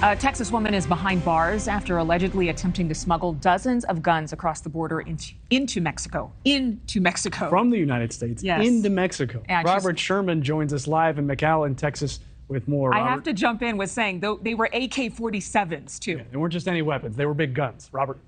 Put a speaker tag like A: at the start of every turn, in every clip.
A: A Texas woman is behind bars after allegedly attempting to smuggle dozens of guns across the border into Mexico.
B: From the United States into Mexico.
A: Yeah,
B: Robert Sherman joins us live in McAllen, Texas with more.
A: I have to jump in with saying they were AK-47s, too.
B: Yeah, they weren't just any weapons. They were big guns. Robert.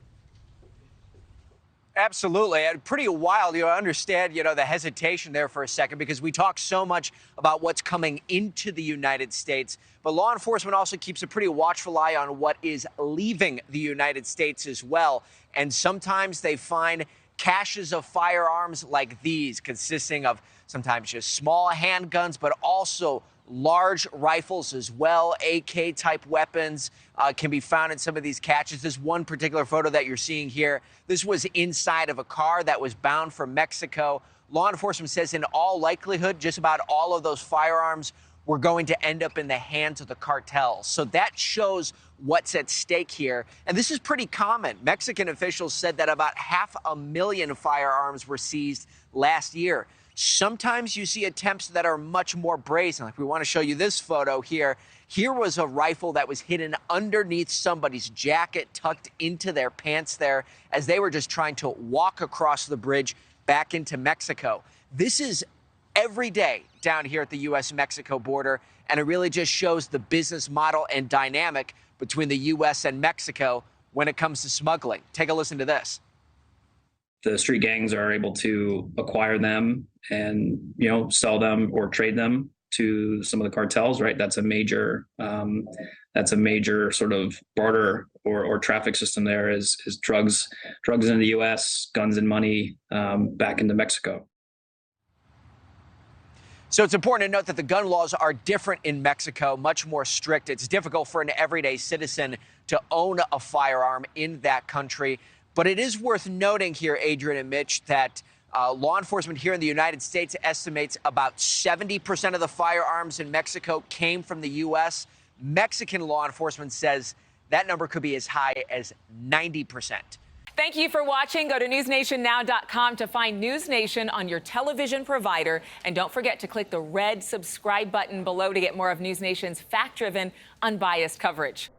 C: Absolutely. And pretty wild. I understand, the hesitation there for a second because we talk so much about what's coming into the United States. But law enforcement also keeps a pretty watchful eye on what is leaving the United States as well. And sometimes they find caches of firearms like these, consisting of sometimes just small handguns, but also large rifles as well. AK-type weapons can be found in some of these caches. This one particular photo that you're seeing here, this was inside of a car that was bound for Mexico. Law enforcement says in all likelihood, just about all of those firearms were going to end up in the hands of the cartels. So that shows what's at stake here. And this is pretty common. Mexican officials said that about 500,000 firearms were seized last year. Sometimes you see attempts that are much more brazen. Like we want to show you this photo here. Here was a rifle that was hidden underneath somebody's jacket, tucked into their pants there, as they were just trying to walk across the bridge back into Mexico. This is every day down here at the U.S.-Mexico border, and it really just shows the business model and dynamic between the U.S. and Mexico when it comes to smuggling. Take a listen to this.
D: The street gangs are able to acquire them and, sell them or trade them to some of the cartels, right? That's a major sort of barter or traffic system there is drugs into the U.S., guns and money back into Mexico.
C: So it's important to note that the gun laws are different in Mexico, much more strict. It's difficult for an everyday citizen to own a firearm in that country. But it is worth noting here, Adrienne and Mitch, that law enforcement here in the United States estimates about 70% of the firearms in Mexico came from the U.S. Mexican law enforcement says that number could be as high as 90%.
E: Thank you for watching. Go to newsnationnow.com to find NewsNation on your television provider. And don't forget to click the red subscribe button below to get more of NewsNation's fact-driven, unbiased coverage.